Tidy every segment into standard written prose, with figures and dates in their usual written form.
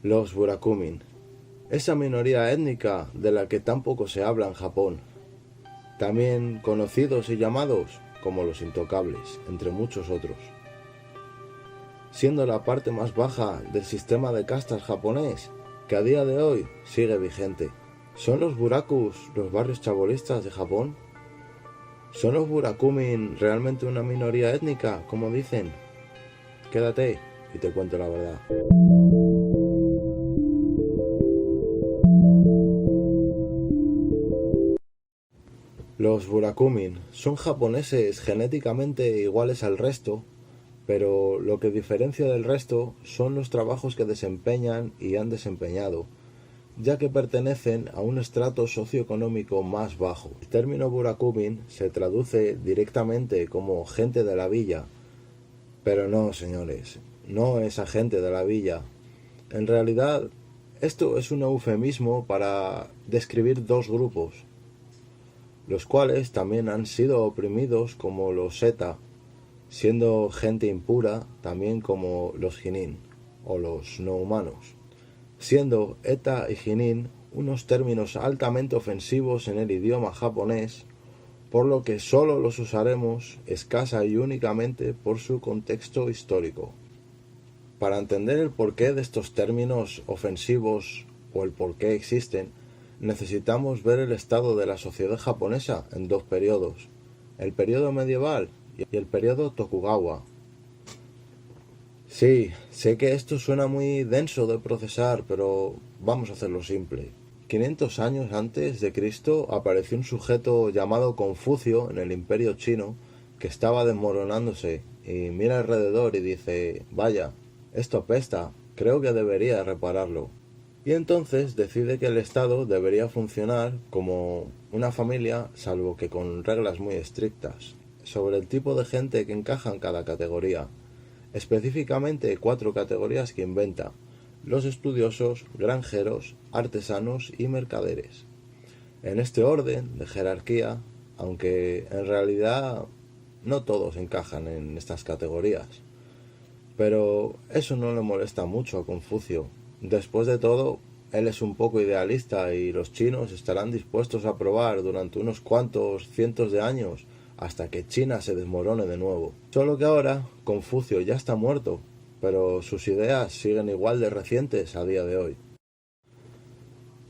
Los Burakumin, esa minoría étnica de la que tan poco se habla en Japón, también conocidos y llamados como los intocables, entre muchos otros. Siendo la parte más baja del sistema de castas japonés, que a día de hoy sigue vigente. ¿Son los burakus los barrios chabolistas de Japón? ¿Son los burakumin realmente una minoría étnica, como dicen? Quédate y te cuento la verdad. Los burakumin son japoneses genéticamente iguales al resto, pero lo que diferencia del resto son los trabajos que desempeñan y han desempeñado, ya que pertenecen a un estrato socioeconómico más bajo. El término burakumin se traduce directamente como gente de la villa, pero no, señores, no esa gente de la villa. En realidad, esto es un eufemismo para describir dos grupos, los cuales también han sido oprimidos como los Eta, siendo gente impura también como los Hinin, o los no humanos, siendo Eta y Hinin unos términos altamente ofensivos en el idioma japonés, por lo que solo los usaremos escasa y únicamente por su contexto histórico. Para entender el porqué de estos términos ofensivos o el por qué existen, necesitamos ver el estado de la sociedad japonesa en dos periodos, el periodo medieval y el periodo Tokugawa. Sí, sé que esto suena muy denso de procesar, pero vamos a hacerlo simple. 500 años antes de Cristo apareció un sujeto llamado Confucio en el Imperio Chino que estaba desmoronándose y mira alrededor y dice, vaya, esto apesta, creo que debería repararlo. Y entonces decide que el Estado debería funcionar como una familia, salvo que con reglas muy estrictas, sobre el tipo de gente que encaja en cada categoría. Específicamente 4 categorías que inventa: los estudiosos, granjeros, artesanos y mercaderes. En este orden de jerarquía, aunque en realidad no todos encajan en estas categorías. Pero eso no le molesta mucho a Confucio. Después de todo, él es un poco idealista y los chinos estarán dispuestos a probar durante unos cuantos cientos de años hasta que China se desmorone de nuevo. Solo que ahora Confucio ya está muerto, pero sus ideas siguen igual de recientes a día de hoy.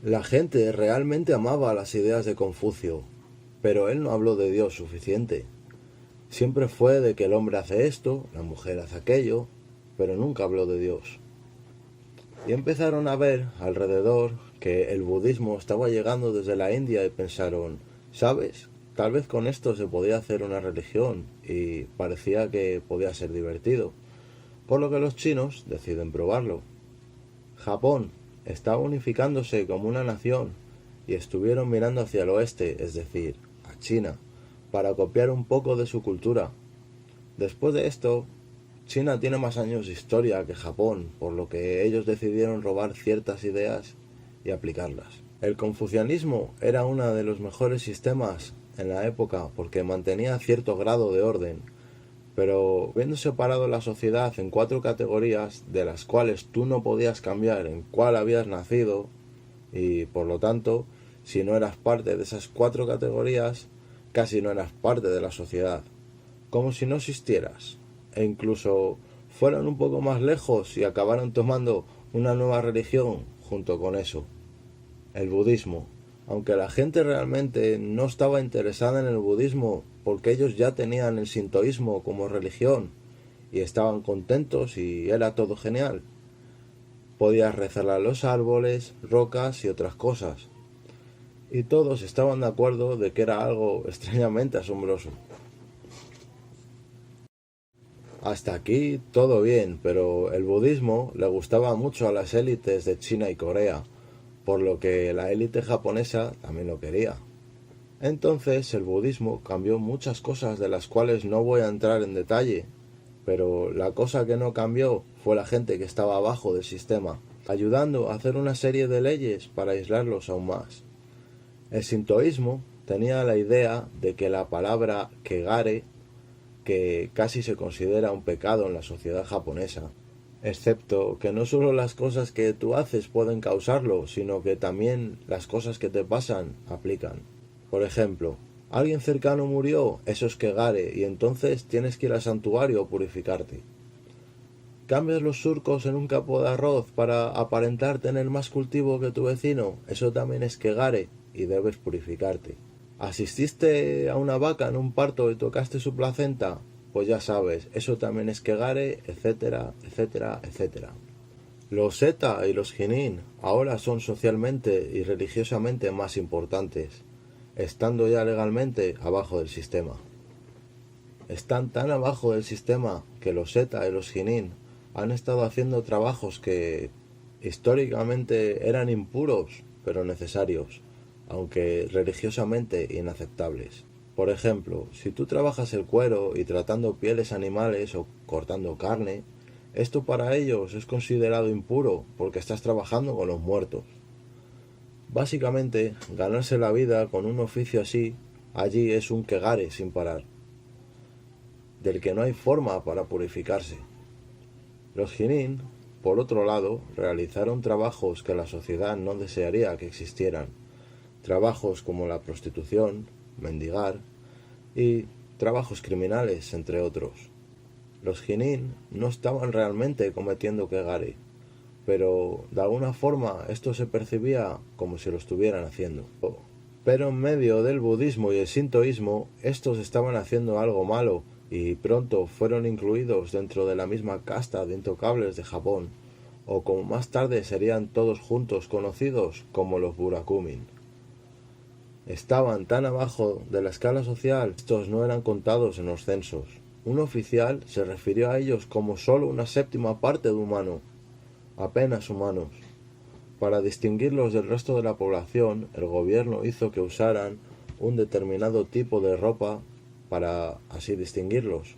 La gente realmente amaba las ideas de Confucio, pero él no habló de Dios suficiente. Siempre fue de que el hombre hace esto, la mujer hace aquello, pero nunca habló de Dios. Y empezaron a ver alrededor que el budismo estaba llegando desde la India y pensaron, ¿sabes? Tal vez con esto se podía hacer una religión y parecía que podía ser divertido, por lo que los chinos deciden probarlo. Japón estaba unificándose como una nación y estuvieron mirando hacia el oeste, es decir, a China, para copiar un poco de su cultura. Después de esto, China tiene más años de historia que Japón, por lo que ellos decidieron robar ciertas ideas y aplicarlas. El confucianismo era uno de los mejores sistemas en la época porque mantenía cierto grado de orden, pero viendo separado la sociedad en 4 categorías de las cuales tú no podías cambiar en cuál habías nacido y por lo tanto, si no eras parte de esas 4 categorías, casi no eras parte de la sociedad, como si no existieras, e incluso fueron un poco más lejos y acabaron tomando una nueva religión junto con eso, el budismo, aunque la gente realmente no estaba interesada en el budismo porque ellos ya tenían el sintoísmo como religión y estaban contentos y era todo genial. Podías rezarle a los árboles, rocas y otras cosas. Y todos estaban de acuerdo de que era algo extrañamente asombroso. Hasta aquí todo bien, pero el budismo le gustaba mucho a las élites de China y Corea, por lo que la élite japonesa también lo quería. Entonces el budismo cambió muchas cosas de las cuales no voy a entrar en detalle, pero la cosa que no cambió fue la gente que estaba abajo del sistema, ayudando a hacer una serie de leyes para aislarlos aún más. El sintoísmo tenía la idea de que la palabra kegare, que casi se considera un pecado en la sociedad japonesa, Excepto que no solo las cosas que tú haces pueden causarlo, sino que también las cosas que te pasan aplican. Por ejemplo, alguien cercano murió, eso es kegare, y entonces tienes que ir al santuario a purificarte. ¿Cambias los surcos en un capo de arroz para aparentar tener más cultivo que tu vecino? Eso también es kegare y debes purificarte. ¿Asististe a una vaca en un parto y tocaste su placenta? Pues ya sabes, eso también es kegare, etcétera, etcétera, etcétera. Los Zeta y los Jinin ahora son socialmente y religiosamente más importantes, estando ya legalmente abajo del sistema. Están tan abajo del sistema que los Zeta y los Jinin han estado haciendo trabajos que históricamente eran impuros, pero necesarios, aunque religiosamente inaceptables. Por ejemplo, si tú trabajas el cuero y tratando pieles animales o cortando carne, esto para ellos es considerado impuro porque estás trabajando con los muertos. Básicamente, ganarse la vida con un oficio así, allí es un kegare sin parar, del que no hay forma para purificarse. Los Jinin, por otro lado, realizaron trabajos que la sociedad no desearía que existieran, trabajos como la prostitución, mendigar y trabajos criminales, entre otros. Los Jinin no estaban realmente cometiendo kegare, pero de alguna forma esto se percibía como si lo estuvieran haciendo. Pero en medio del budismo y el sintoísmo, estos estaban haciendo algo malo y pronto fueron incluidos dentro de la misma casta de intocables de Japón, o como más tarde serían todos juntos conocidos como los Burakumin. Estaban tan abajo de la escala social, estos no eran contados en los censos. Un oficial se refirió a ellos como solo una séptima parte de humano, apenas humanos. Para distinguirlos del resto de la población, el gobierno hizo que usaran un determinado tipo de ropa para así distinguirlos,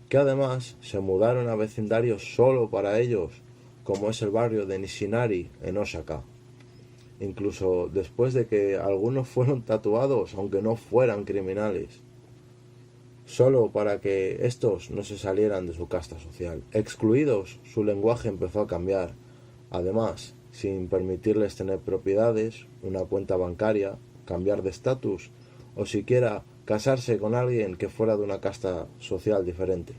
que además se mudaron a vecindarios solo para ellos, como es el barrio de Nishinari en Osaka. Incluso después de que algunos fueron tatuados, aunque no fueran criminales, solo para que estos no se salieran de su casta social. Excluidos, su lenguaje empezó a cambiar. Además, sin permitirles tener propiedades, una cuenta bancaria, cambiar de estatus o siquiera casarse con alguien que fuera de una casta social diferente.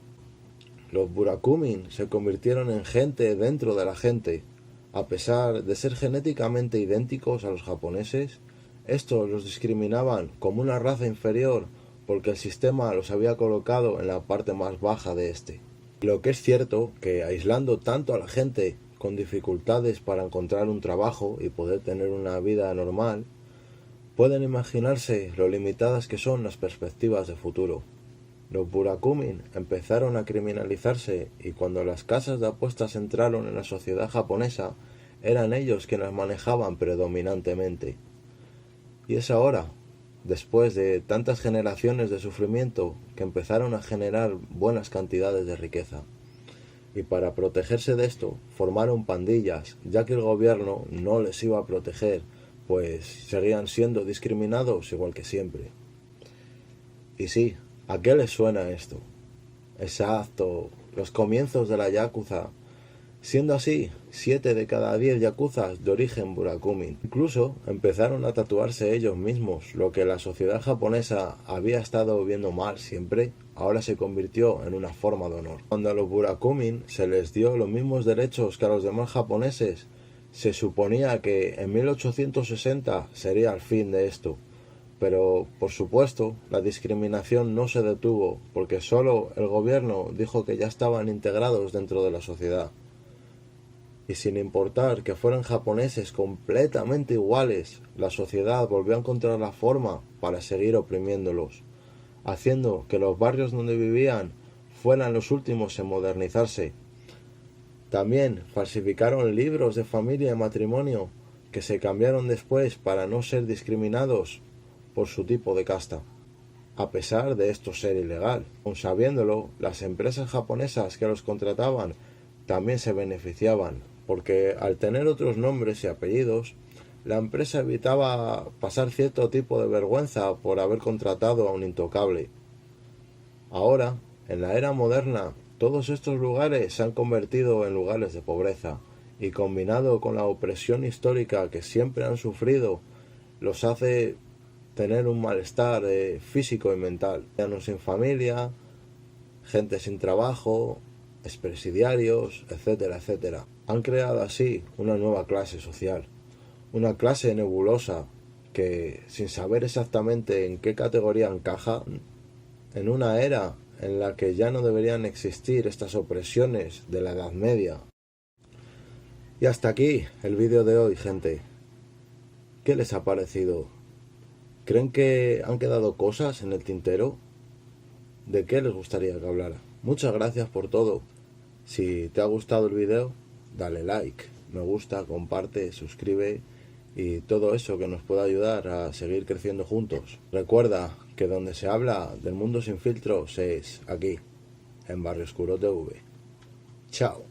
Los Burakumin se convirtieron en gente dentro de la gente. A pesar de ser genéticamente idénticos a los japoneses, estos los discriminaban como una raza inferior porque el sistema los había colocado en la parte más baja de este. Lo que es cierto que aislando tanto a la gente con dificultades para encontrar un trabajo y poder tener una vida normal, pueden imaginarse lo limitadas que son las perspectivas de futuro. Los Burakumin empezaron a criminalizarse y cuando las casas de apuestas entraron en la sociedad japonesa, eran ellos quienes manejaban predominantemente. Y es ahora, después de tantas generaciones de sufrimiento, que empezaron a generar buenas cantidades de riqueza. Y para protegerse de esto, formaron pandillas, ya que el gobierno no les iba a proteger, pues seguían siendo discriminados igual que siempre. Y sí, ¿a qué les suena esto? Exacto, los comienzos de la Yakuza. Siendo así, 7 de cada 10 yakuzas de origen Burakumin. Incluso empezaron a tatuarse ellos mismos, lo que la sociedad japonesa había estado viendo mal siempre, ahora se convirtió en una forma de honor. Cuando a los Burakumin se les dio los mismos derechos que a los demás japoneses, se suponía que en 1860 sería el fin de esto. Pero, por supuesto, la discriminación no se detuvo, porque solo el gobierno dijo que ya estaban integrados dentro de la sociedad. Y sin importar que fueran japoneses completamente iguales, la sociedad volvió a encontrar la forma para seguir oprimiéndolos, haciendo que los barrios donde vivían fueran los últimos en modernizarse. También falsificaron libros de familia y matrimonio que se cambiaron después para no ser discriminados por su tipo de casta, a pesar de esto ser ilegal. Aun sabiéndolo, las empresas japonesas que los contrataban también se beneficiaban, porque al tener otros nombres y apellidos, la empresa evitaba pasar cierto tipo de vergüenza por haber contratado a un intocable. Ahora, en la era moderna, Todos estos lugares se han convertido en lugares de pobreza y combinado con la opresión histórica que siempre han sufrido, los hace tener un malestar físico y mental. Ancianos sin familia, gente sin trabajo, expresidiarios, etcétera, etcétera. Han creado así una nueva clase social, una clase nebulosa que, sin saber exactamente en qué categoría encaja, en una era en la que ya no deberían existir estas opresiones de la Edad Media. Y hasta aquí el vídeo de hoy, gente. ¿Qué les ha parecido? ¿Creen que han quedado cosas en el tintero? ¿De qué les gustaría que hablara? Muchas gracias por todo. Si te ha gustado el vídeo, dale like, me gusta, comparte, suscribe y todo eso que nos pueda ayudar a seguir creciendo juntos. Recuerda que donde se habla del mundo sin filtros es aquí, en Barrio Oscuro TV. Chao.